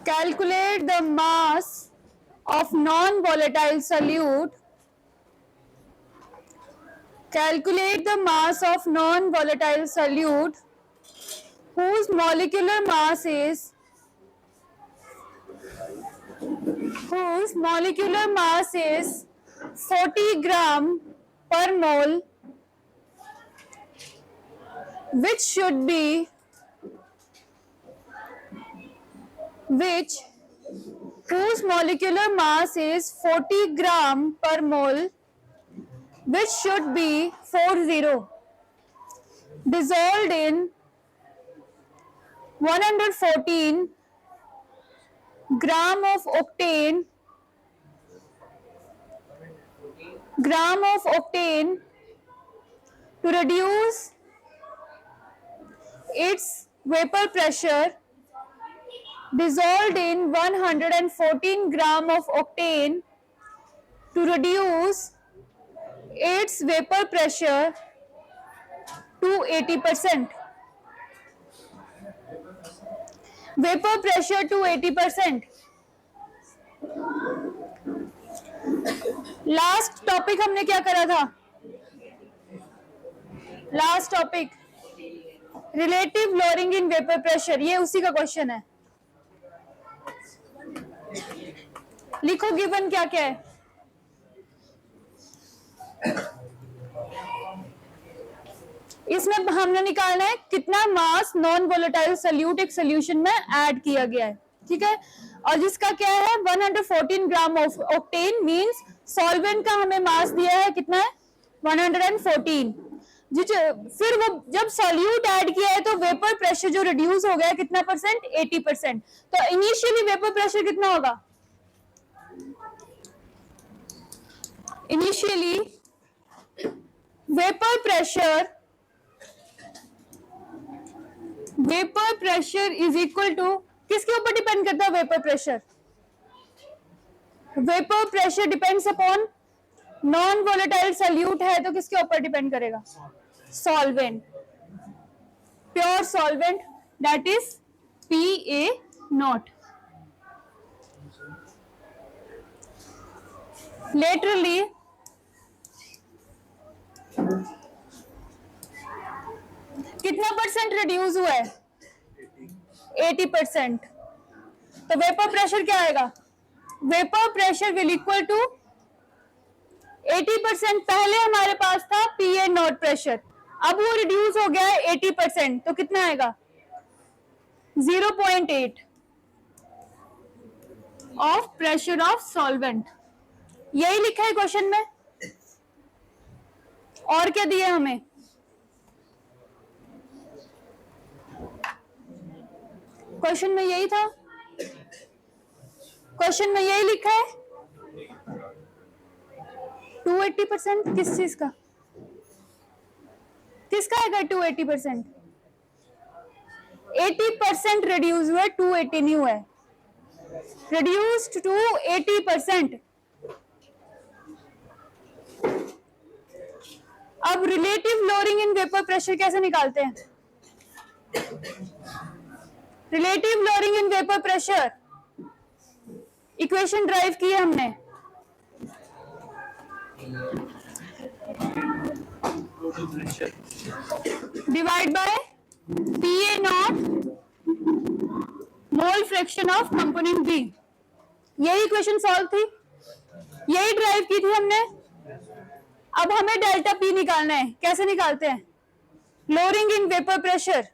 calculate the mass of non-volatile solute. Calculate the mass of non-volatile solute whose molecular mass is 40 gram per mole, which should be whose molecular mass is 40 gram per mole, which should be 40, dissolved in 114 gram of octane to reduce its vapor pressure, dissolved in 114 gram of octane to reduce its vapor pressure to 80%. Vapor pressure to 80%. Last topic हमने क्या करा था? Last topic relative lowering in vapour pressure, ये उसी का question है. लिखो given क्या क्या है. इसमें हमने निकालना है कितना मास नॉन वोलेटाइल सॉल्यूट एक सॉल्यूशन में ऐड किया गया है. ठीक है, और जिसका क्या है 114 gram of octane means solvent का हमें मास दिया है कितना है 114. फिर वो जब सॉल्यूट ऐड किया है तो वेपर प्रेशर जो रिड्यूस हो गया है कितना परसेंट 80%. तो इनिशियली वेपर प्रेशर कितना होगा? Initially vapour pressure is equal to, किसके ऊपर डिपेंड करता है vapour pressure? Vapour pressure depends upon non volatile solute है तो किसके ऊपर डिपेंड करेगा? Solvent, pure solvent, that is PA0. Laterally कितना परसेंट रिड्यूस हुआ है? 80%. तो वेपर प्रेशर क्या आएगा? Vapour pressure will equal to 80%. पहले हमारे पास था PA0 प्रेशर, अब वो रिड्यूस हो गया है 80%, तो कितना आएगा? 0.8 ऑफ प्रेशर ऑफ सॉल्वेंट. यही लिखा है क्वेश्चन में. और क्या दिया हमें? क्वेश्चन में यही था, क्वेश्चन में यही लिखा है 280%. किस चीज का? किसका आएगा 280%? 80% रिड्यूस हुआ, 280 नहीं हुआ है, रिड्यूस्ड टू 80%. अब relative lowering in vapour pressure कैसे निकालते हैं? Relative lowering in vapour pressure equation derive की है हमने. Divide by PA0 mole fraction of component B. यही इक्वेशन सॉल्व थी, यही ड्राइव की थी हमने. अब हमें डेल्टा P निकालना है. कैसे निकालते हैं? लोअरिंग इन वेपर प्रेशर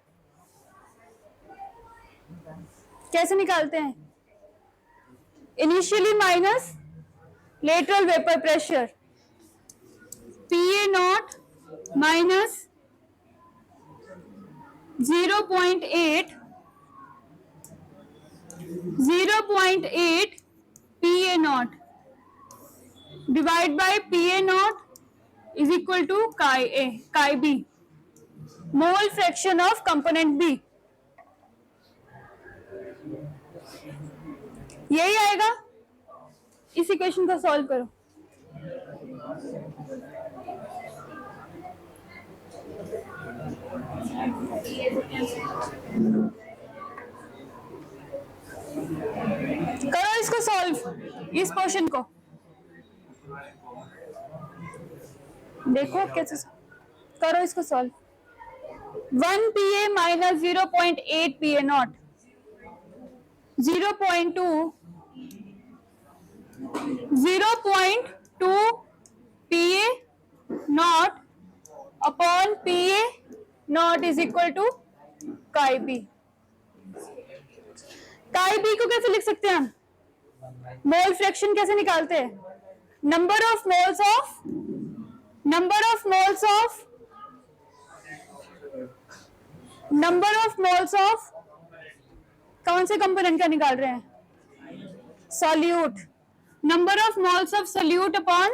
कैसे निकालते हैं? Initially minus lateral vapour pressure, PA0 minus 0.8 PA0 divide by PA0 is equal to chi B, mole fraction of component B. यही आएगा. इस इक्वेशन को सॉल्व करो. करो इसको सॉल्व, इस पोर्शन को देखो कैसे करो इसको solve. 1 PA minus 0.8 PA naught 0.2 PA naught upon PA naught is equal to chi B. Chi B को कैसे लिख सकते हैं हम? मोल फ्रैक्शन कैसे निकालते हैं? नंबर ऑफ मोल्स ऑफ कौन से कंपोनेंट का निकाल रहे हैं? Solute. Number of moles of solute upon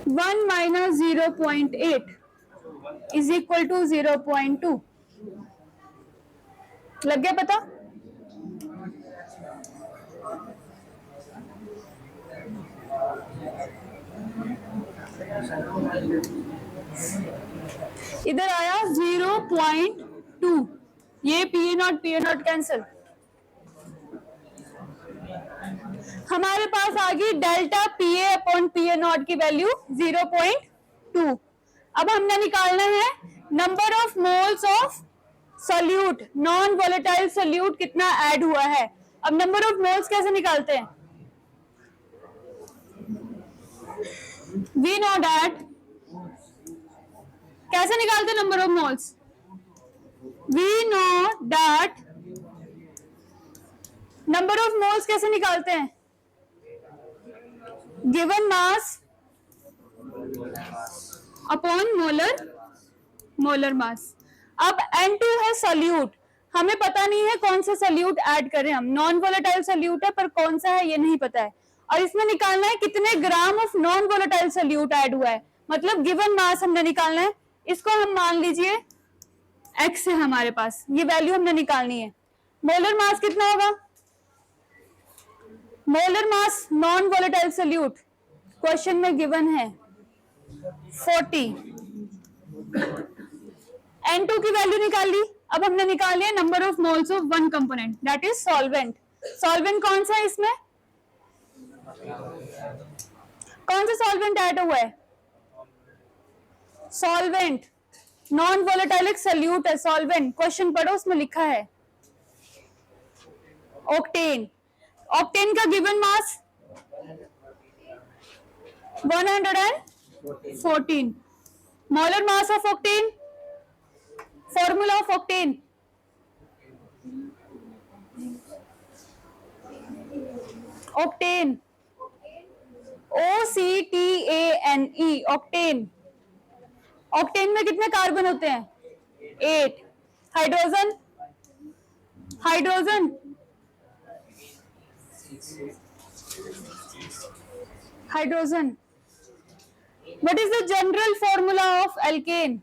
one minus 0.8 is equal to 0.2। लग गया पता? इधर आया 0.2, ये पी ए नॉट कैंसिल। हमारे पास आ गई delta P A upon P A not की वैल्यू 0.2। अब हमने निकालना है number of moles of solute, non volatile solute कितना ऐड हुआ है। अब नंबर ऑफ मोल्स कैसे निकालते हैं? वी नो दैट कैसे निकालते हैं number of moles? We know that number of moles कैसे निकालते हैं? Given mass upon molar mass. अब N2 है सॉल्यूट, हमें पता नहीं है कौन सा सॉल्यूट ऐड करें हम। नॉन वोलेटाइल सॉल्यूट है पर कौन सा है ये नहीं पता है, और इसमें निकालना है कितने ग्राम of non volatile solute add हुआ है, मतलब गिवन मास हमने निकालना है। इसको हम मान लीजिए x है हमारे पास, ये वैल्यू हमने निकालनी है। मोलर मास कितना होगा? Molar mass non volatile solute question में गिवन है 40। N2 की वैल्यू निकाल ली। अब हमने निकाल लिया number of moles of one component, that is solvent. Solvent कौन सा है इसमें? कौन सा सॉल्वेंट ऐड हुआ है? सॉल्वेंट, नॉन वोलेटाइलिक सॉल्यूट है सॉल्वेंट। क्वेश्चन पढ़ो, उसमें लिखा है ऑक्टेन। ऑक्टेन का given mass 114। Molar mass of octane, formula of octane octane OCTANE octane. Octane में कितने कार्बन होते हैं? 8। Hydrogen what is the general formula of alkene?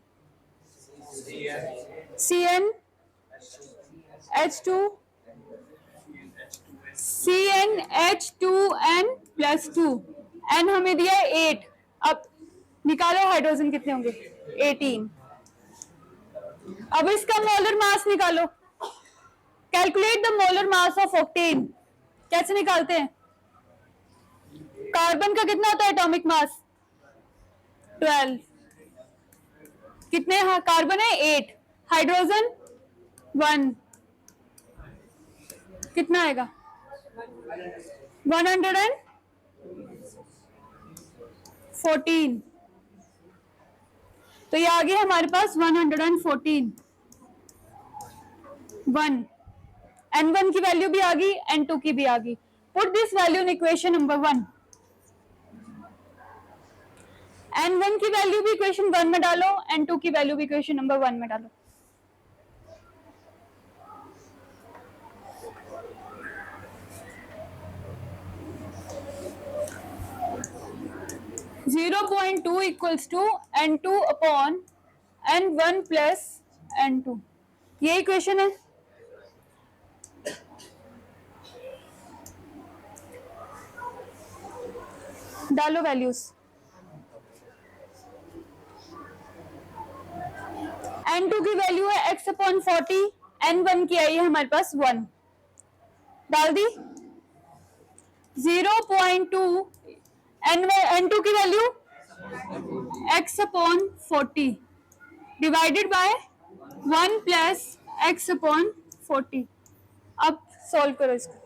CnH2n+2। N हमें दिया है 8। अब निकालो हाइड्रोजन कितने होंगे? 18। अब इसका मोलर मास निकालो। Calculate the molar mass of octane. कैसे निकालते हैं? कार्बन का कितना होता है एटॉमिक मास? 12। कितने कार्बन है? 8। हाइड्रोजन 1, कितना आएगा? 114। तो ये आ गया हमारे पास 114। 1 N1 की वैल्यू भी आ गई, N2 की भी आ गई। Put this value in equation number 1। N1 की वैल्यू भी इक्वेशन 1 में डालो, N2 की वैल्यू भी इक्वेशन नंबर 1 में डालो। (0.2 equals to N2 upon N1 plus N2। ये इक्वेशन है। डालो वैल्यूज। n2 की वैल्यू है x/40, n1 की आई है हमारे पास 1, डाल दी। 0.2 n2 की value x/40 divided by 1 plus x/40। अब सॉल्व करो इसको।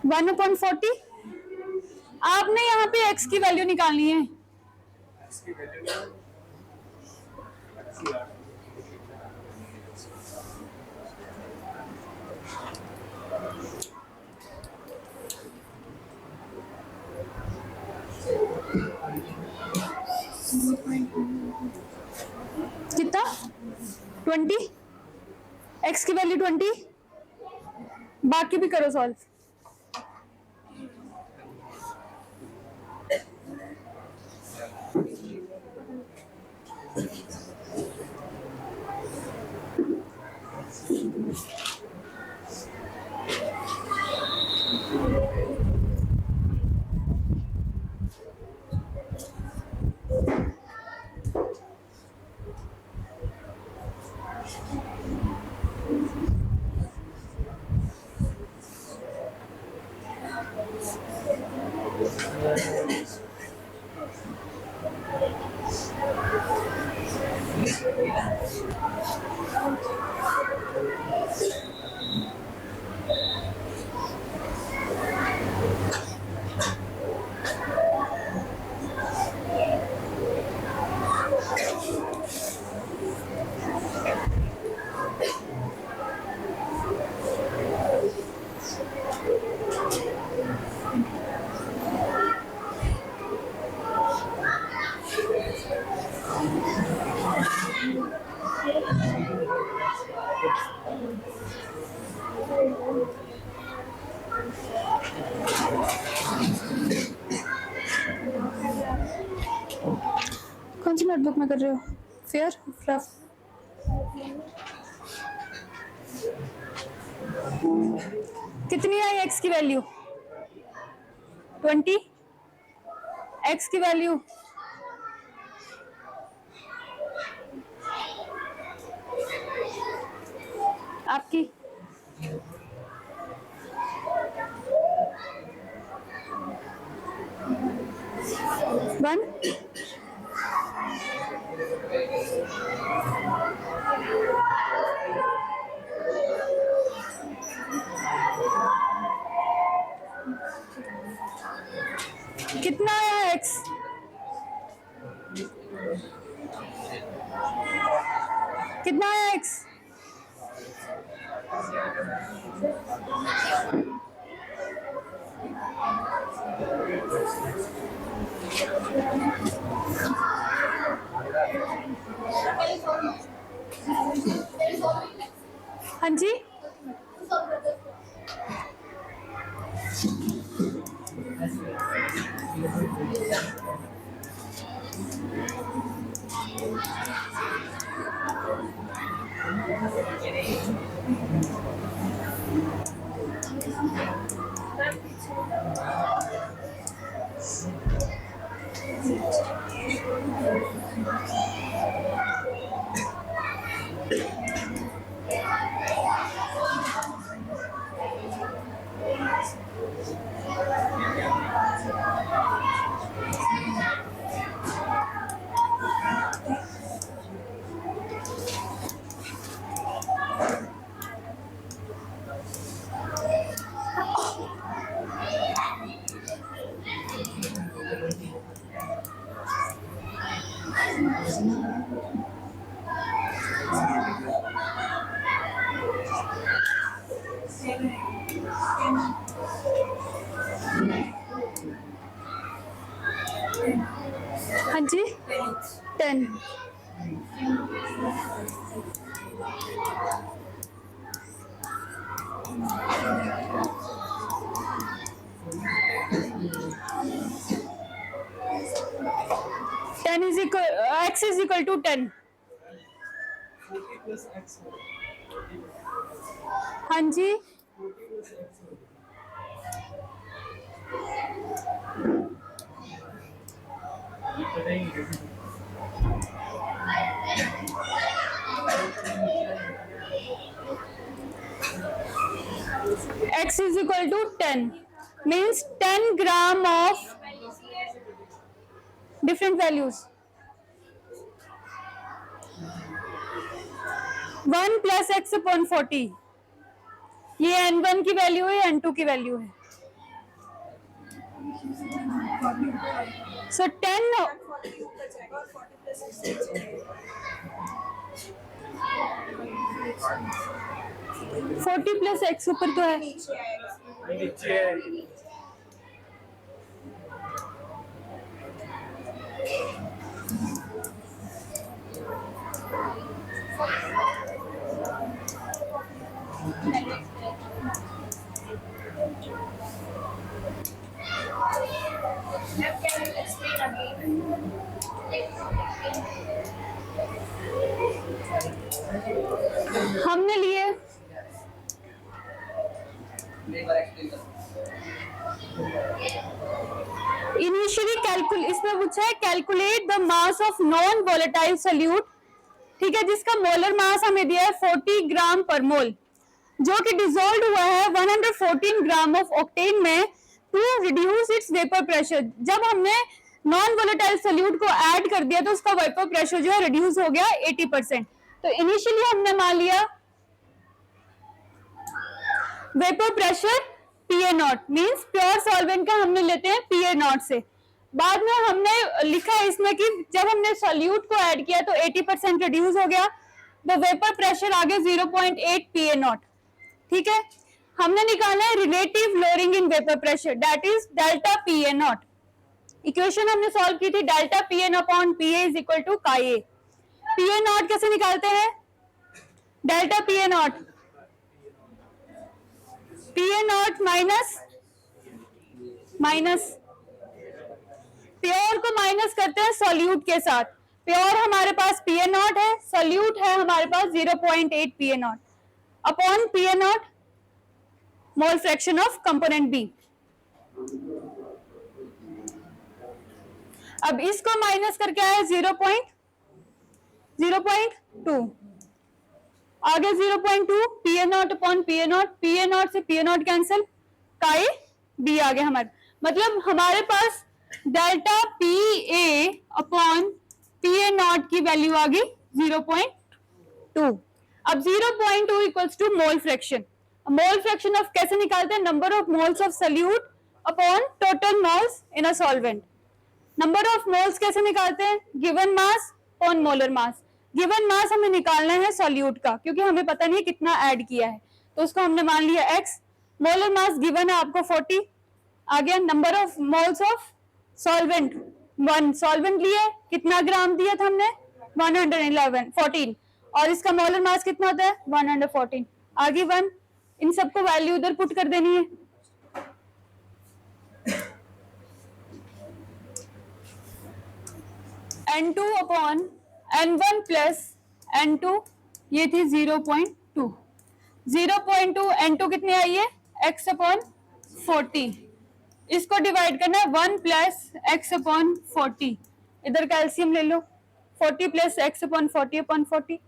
1/40। आपने यहाँ पे x की वैल्यू निकालनी है। कितना? 20। x की वैल्यू 20। बाकी भी करो सॉल्व। कौन सी नोटबुक में कर रहे हो? Fair fluff. कितनी आई x की वैल्यू? 20। x की वैल्यू आपकी 1। कितना आया x? कितना आया x? हाँ जी, हाँ जी, 10। x is equal to 10। हाँ जी, x is equal to 10 means 10 gram of different values. 1 plus x upon 40, ये n1 की वैल्यू है, n2 की वैल्यू है. So 10 40 प्लस x ऊपर तो है. हमने लिए इनिशियली इसमें पूछा है calculate the mass of non volatile solute, ठीक है, जिसका मोलर मास हमें दिया है 40 ग्राम पर मोल, जो कि डिसॉल्व हुआ है 114 ग्राम ऑफ ऑक्टेन में to reduce its vapour pressure. जब हमने नॉन वोलेटाइल सोल्यूट को ऐड कर दिया तो उसका वेपर प्रेशर जो है रिड्यूस हो गया 80%. तो इनिशियली हमने मान लिया vapour pressure PA0 means pure solvent का हमने लेते हैं PA0 से. बाद में हमने लिखा है इसमें कि जब हमने सोल्यूट को ऐड किया तो 80% रिड्यूस हो गया, तो वेपर प्रेशर आ गया 0.8 PA0. ठीक है, हमने निकाला है relative lowering in vapour pressure, that is delta PA0. Equation हमने सॉल्व की थी, delta PN upon PA is equal to chi. PA0 कैसे निकालते हैं? डेल्टा PA0 माइनस प्योर को माइनस करते हैं सॉल्यूट के साथ. प्योर हमारे पास PA0 है, सॉल्यूट है हमारे पास 0.8 PA0 upon PA0 mole fraction of component B. अब इसको माइनस करके आया 0.2, आगे 0.2 PA0 अपॉन PA0, PA0 से PA0 कैंसिल, काई B आ गया हमारे. मतलब हमारे पास डेल्टा PA अपॉन PA0 की वैल्यू आ गई 0.2. अब 0.2 equals to mole fraction. Mole fraction of कैसे निकालते हैं? Number of moles of solute upon total moles in a solvent. Number of moles कैसे निकालते हैं? Given mass upon molar mass. Given mass हमें निकालना है सॉल्यूट का, क्योंकि हमें पता नहीं है कितना ऐड किया है, तो उसको हमने मान लिया x. मोलर मास गिवन है आपको 40. आ गया number of moles of solvent, 1 solvent लिए, कितना ग्राम दिया था हमने? 14, और इसका मोलर मास कितना होता है? 114. आगे 1, इन सबको वैल्यू उधर पुट कर देनी है. N2 upon N1 plus N2, ये थी 0.2. 0.2 N2 कितनी आई है? x upon 40. इसको डिवाइड करना है 1 प्लस x अपॉन 40. इधर का एलसीएम ले लो, 40 प्लस x अपॉन 40 अपॉन 40.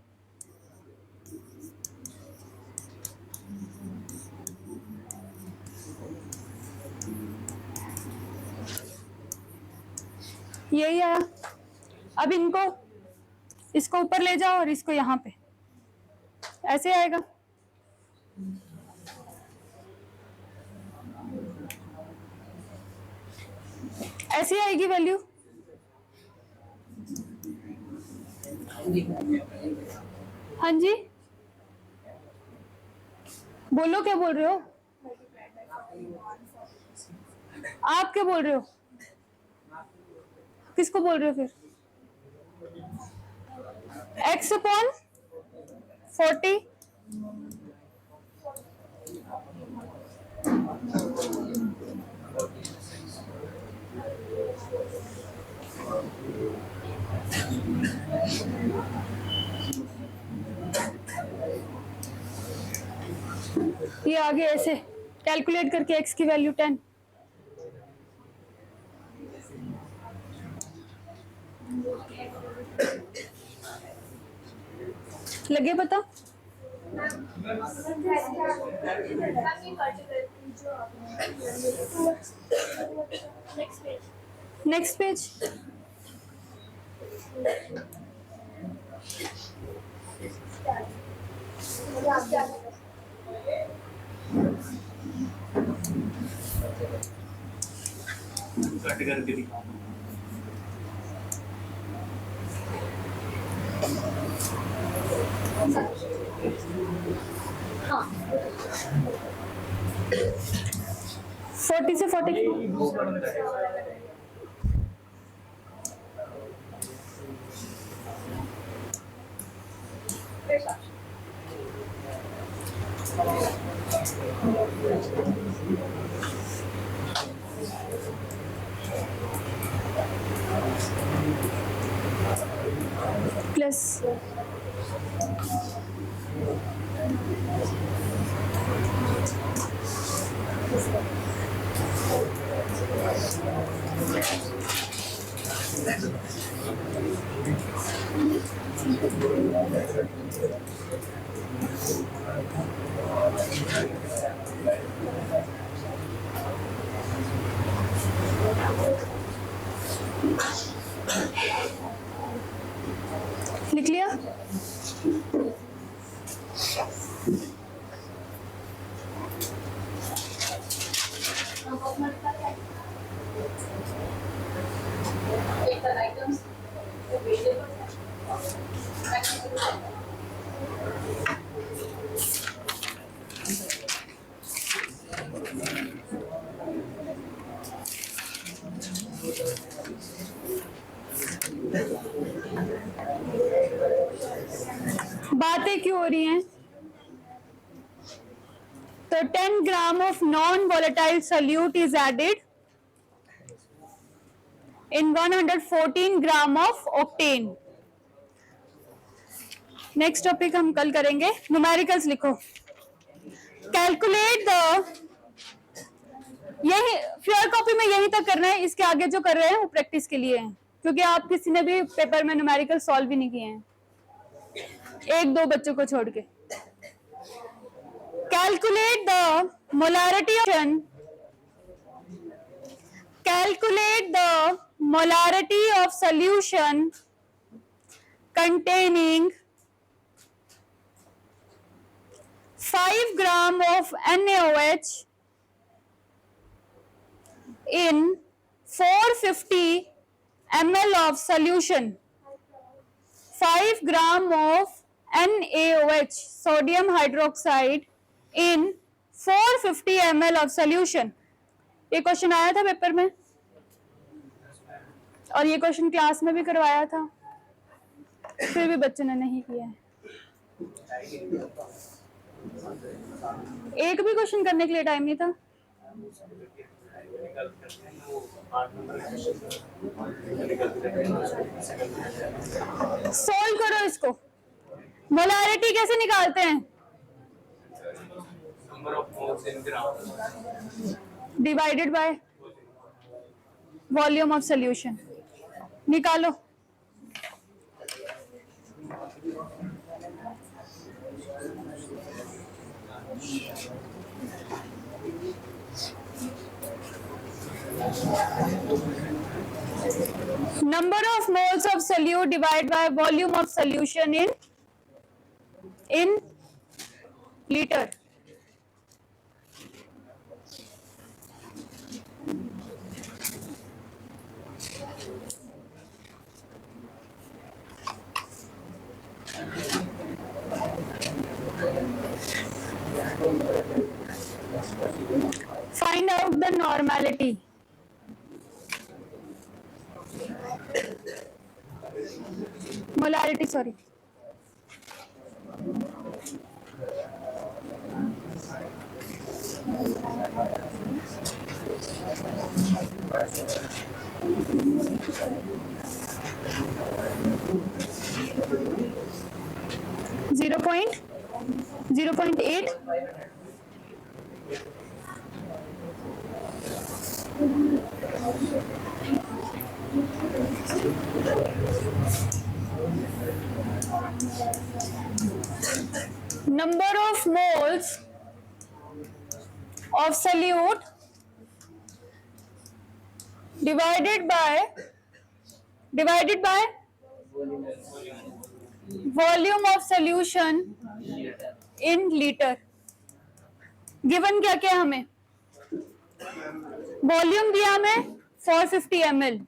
यही आया. अब इसको ऊपर ले जाओ और इसको यहाँ पे, ऐसे आएगा. ऐसी आएगी वैल्यू. हाँ जी, बोलो क्या बोल रहे हो? आप क्या बोल रहे हो? किसको बोल रहे हो फिर? x अपॉन 40 40 ये आगे ऐसे कैलकुलेट करके x की वैल्यू 10, लगे पता? Next page. कट करके दिखाओ। हाँ 40 से 40 प्लस लिख लिया? बातें क्यों हो रही हैं? तो 10 gram of non volatile solute is added in 114 gram of octane. Next topic हम कल करेंगे। न्यूमेरिकल्स लिखो। कैलकुलेट द, यही फ्योर कॉपी में यही तक करना है, इसके आगे जो कर रहे हैं वो प्रैक्टिस के लिए है, क्योंकि आप किसी ने भी पेपर में न्यूमेरिकल सॉल्व भी नहीं किए हैं, एक दो बच्चों को छोड़ के। Calculate the molarity of, calculate the molarity of solution containing 5 gram of NaOH in 450 ml of solution. 5 gram of NaOH, sodium hydroxide, in 450 ml of solution. ये क्वेश्चन आया था पेपर में और ये क्वेश्चन क्लास में भी करवाया था, फिर भी बच्चों ने नहीं किया है। एक भी क्वेश्चन करने के लिए टाइम नहीं था। सॉल्व करो इसको। मोलारिटी कैसे निकालते हैं? Divided by volume of solution. निकालो। Number of moles of solute divided by volume of solution in liter. Find out the normality. Molarity, sorry. Zero point 8 of moles of solute divided by volume of solution in liter. Given क्या क्या हमें, volume दिया हमें 450 ml,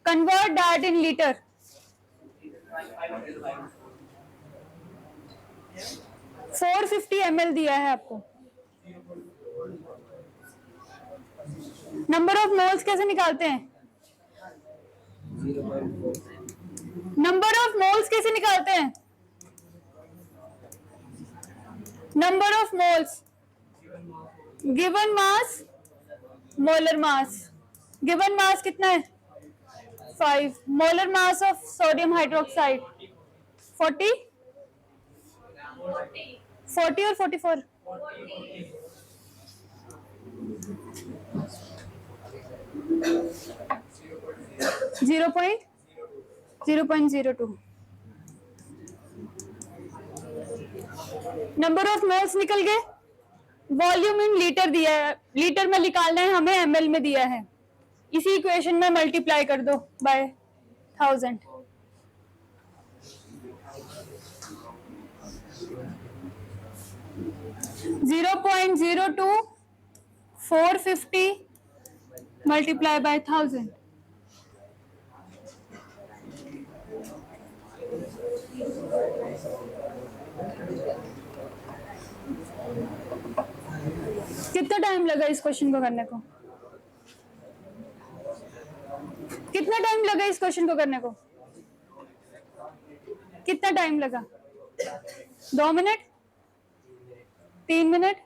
convert that in litre. 450 ml दिया है आपको. Number of moles कैसे निकालते हैं, नंबर ऑफ मोल्स कैसे निकालते हैं, number of moles given mass molar mass. Given मास कितना है 5. Molar mass of sodium hydroxide 40 और 44. Zero point 0.02. Number of moles निकल गए. वॉल्यूम इन लीटर दिया है, लीटर में निकालना है हमें, ml में दिया है. इसी इक्वेशन में मल्टीप्लाई कर दो by 1000. Zero point 02 450 multiply by 1000. कितना टाइम लगा इस क्वेश्चन को करने को, कितना टाइम लगा इस क्वेश्चन को करने को, कितना टाइम लगा, 2 मिनट, 3 मिनट.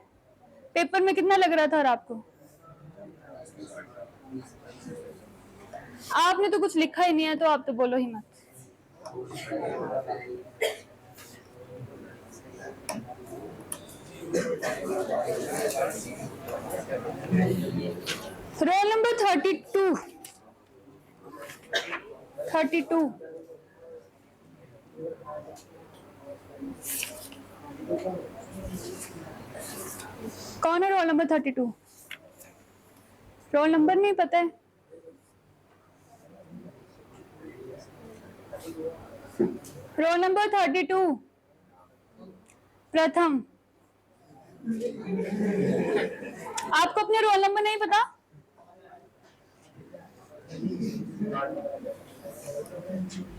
पेपर में कितना लग रहा था और आपको, आपने तो कुछ लिखा ही नहीं है, तो आप तो बोलो ही मत. Roll number 32. कौन है रोल नंबर 32? रोल नंबर नहीं पता है, रोल नंबर 32 प्रथम. आपको अपने रोल नंबर नहीं पता?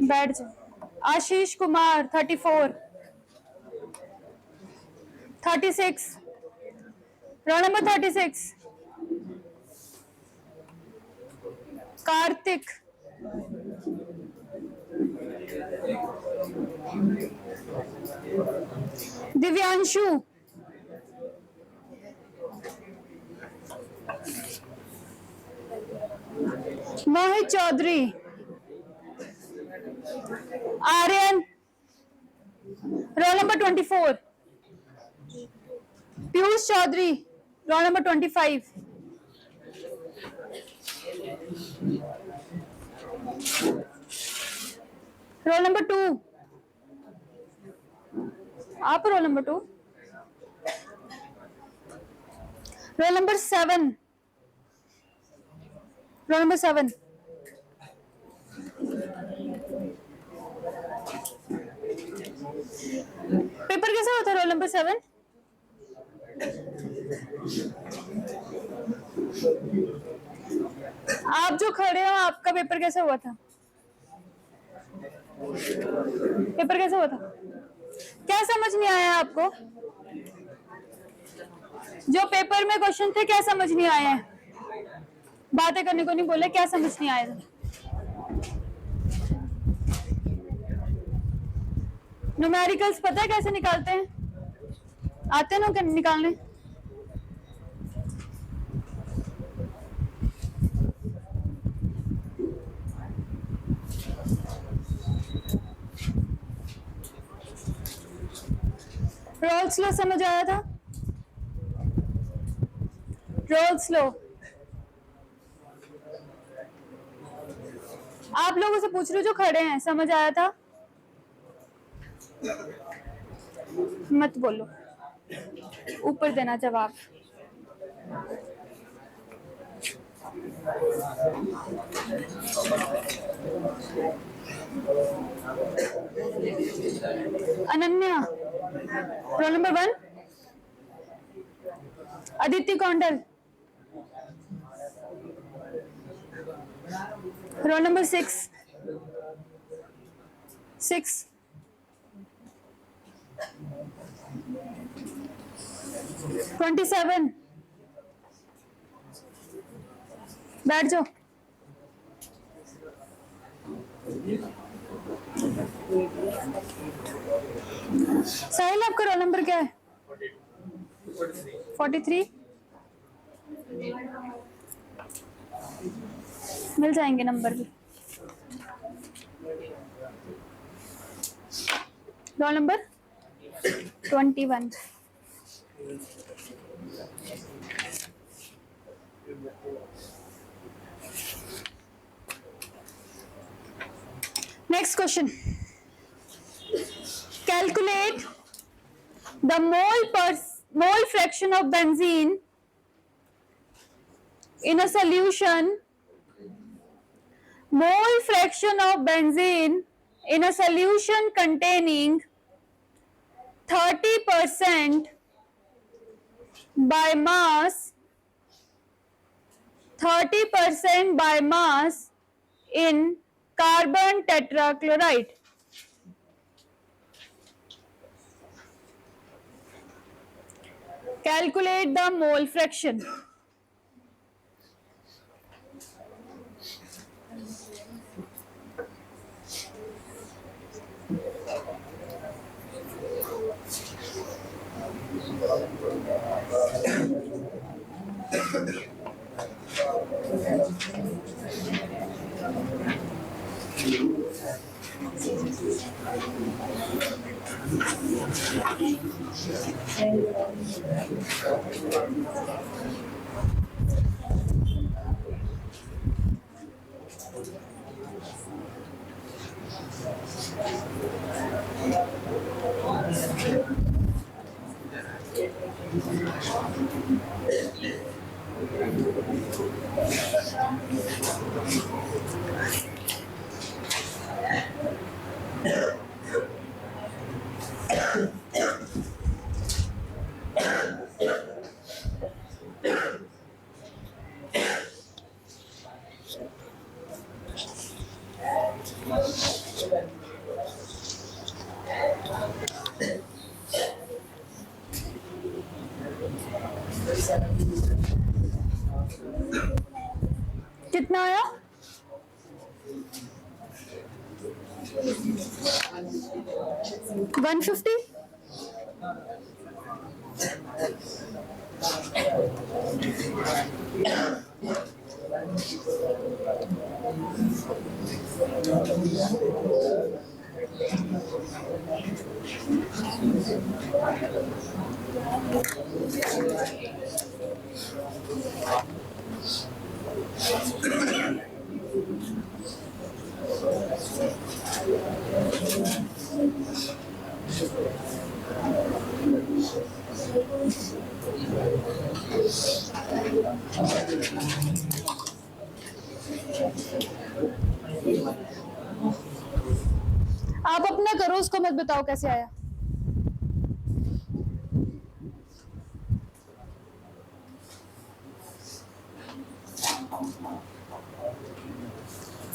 बैठ जाओ. Ashish Kumar 34. 36 roll number 36 Kartik. Divyanshu. Mohit Chaudhary. Aryan roll number 24. Piyush Chaudhary roll number 25. Roll number 2. आप roll number 2. Roll number 7. Roll number 7. Paper कैसा होता है रोल नंबर 7? आप जो खड़े हो, आपका पेपर कैसा हुआ था, पेपर कैसा हुआ था, क्या समझ नहीं आया आपको? जो पेपर में क्वेश्चन थे क्या समझ नहीं आए हैं? बातें करने को नहीं बोले, क्या समझ नहीं आया था? न्यूमेरिकल्स पता है कैसे निकालते हैं? आते हैं ना निकालने? रोल्स लॉ समझ आया था? रोल्स लॉ आप लोगों से पूछ रहे हो जो खड़े हैं, समझ आया था? मत बोलो. ऊपर देना जवाब। Ananya, roll number 1। Aditi Kaundal, roll number 6। 6। $27। बैठ जाओ। साहिल, आपका रोल नंबर क्या है? 43। मिल जाएंगे नंबर भी। Roll number 21। Next question. Calculate the mole fraction of benzene in a solution. Mole fraction of benzene in a solution containing 30% by mass, 30% by mass in carbon tetrachloride. Calculate the mole fraction. कितना आया? 150। आप अपना करो, उसको मत बताओ कैसे आया।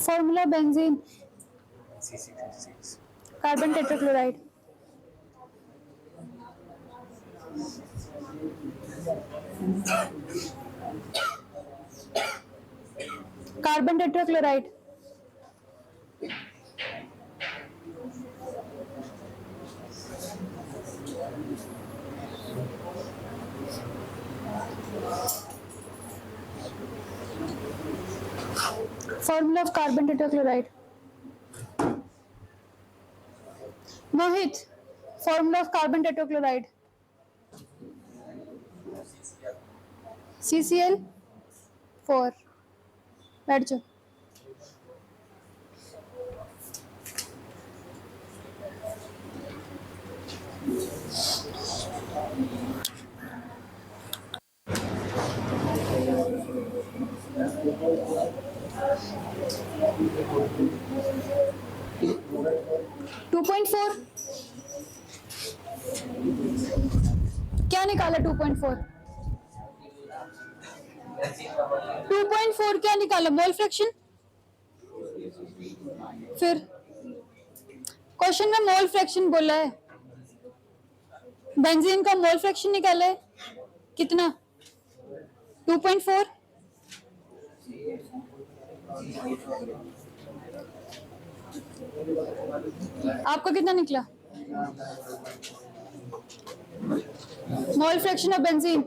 Formula benzene, carbon tetrachloride. Carbon tetrachloride. Formula of carbon tetrachloride. Mohit, formula of carbon tetrachloride. CCl 4. बैठ जाओ। 2.4 क्या निकाला? 2.4 क्या निकाला? Mole fraction. फिर क्वेश्चन में मोल फ्रैक्शन बोला है, बेंजीन का मोल फ्रैक्शन निकाला है कितना? 2.4। आपका कितना निकला? मोल फ्रैक्शन ऑफ बेंजीन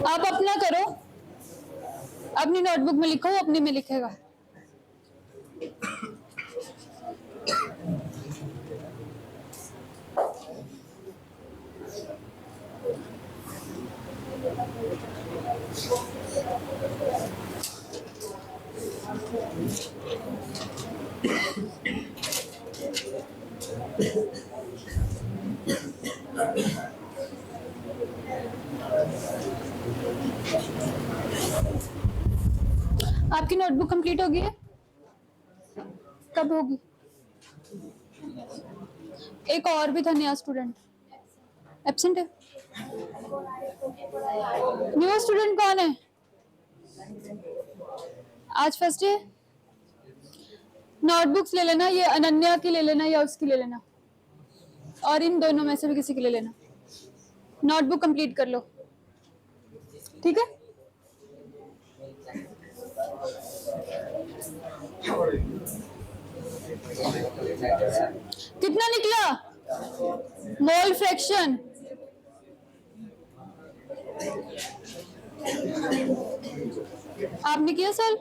आप अपना करो, अपनी नोटबुक में लिखो, अपनी में लिखेगा। आपकी नोटबुक कंप्लीट होगी है? कब होगी? एक और भी था नया स्टूडेंट, एब्सेंट है। न्यू स्टूडेंट कौन है? आज फर्स्ट डे। नोटबुक्स ले लेना, ये अनन्या की ले लेना या उसकी ले लेना, और इन दोनों में से भी किसी की ले लेना। नोटबुक कंप्लीट कर लो, ठीक है? कितना निकला मोल फ्रैक्शन? आपने किया सर?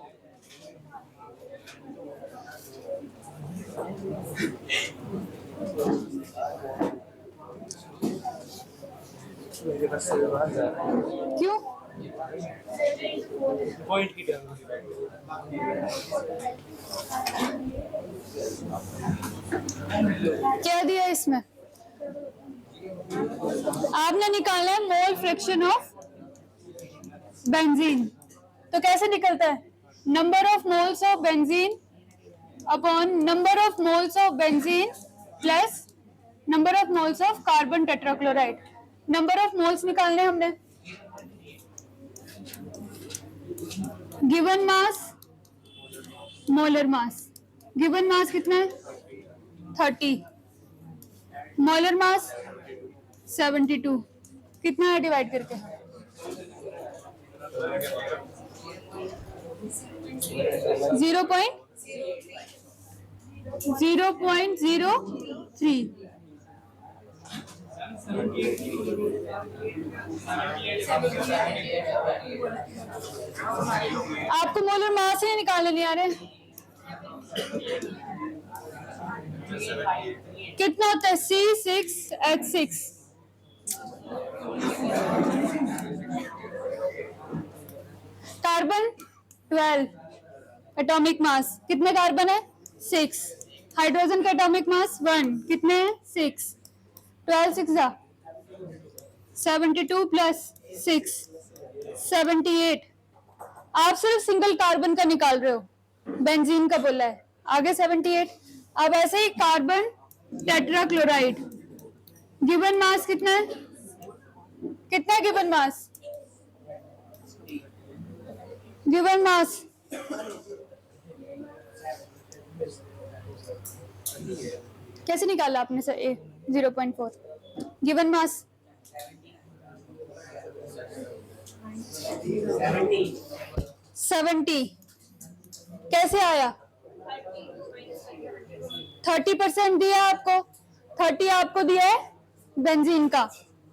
क्यों? पॉइंट की टर्म क्या दिया इसमें? आपने निकाला है मोल फ्रैक्शन ऑफ बेंजीन, तो कैसे निकलता है? Number of moles of benzene upon number of moles of benzene plus number of moles of carbon tetrachloride. Number of moles निकालने हमने। Given mass, molar mass. Given मास कितना है? 30। Molar mass 72। कितना है डिवाइड करके? 0.03। आपको मोलर मास ही निकालने नहीं आ रहे? कितना होता है? C6H6। कार्बन 12, एटॉमिक मास कितने कार्बन है? 6। हाइड्रोजन का एटॉमिक मास 1, कितने हैं? 6। 12 6 72 प्लस 6 78। आप सिर्फ सिंगल कार्बन का निकाल रहे हो, बेंजीन का बोला है, आगे 78। अब ऐसे ही कार्बन टेट्राक्लोराइड, गिवन मास कितना है? कितना है गिवन मास? गिवन मास कैसे निकाला आपने सर? 0.4। Given mass 70। कैसे आया? 30% दिया आपको, 30 आपको दिया है बेंजीन का,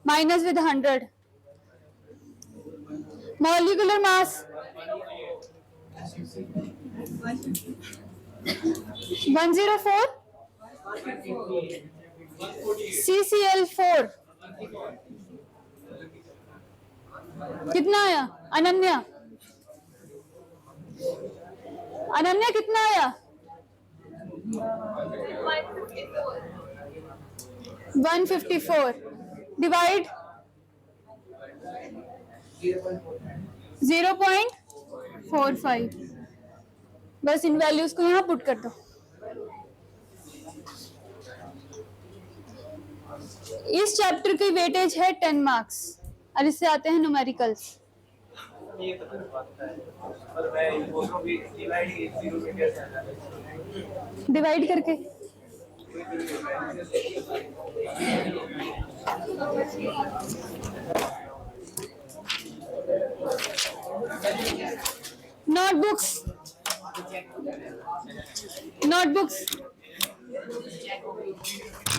minus with 100। Molecular mass 104। CCl4 कितना आया? अनन्या, अनन्या कितना आया? 154 डिवाइड 0.45। बस इन वैल्यूज को यहाँ पुट कर दो। इस चैप्टर की वेटेज है 10 मार्क्स और इससे आते हैं न्यूमेरिकल्स। ये तो फिर बात है, पर मैं ये बोल रहा हूँ कि डिवाइड 0 में कैसे आता है? डिवाइड करके नोटबुक्स, नोटबुक्स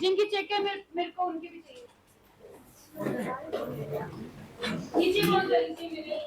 जिनकी चेक है मेरे को उनकी भी चाहिए। नीचे बहुत जल्दी मेरे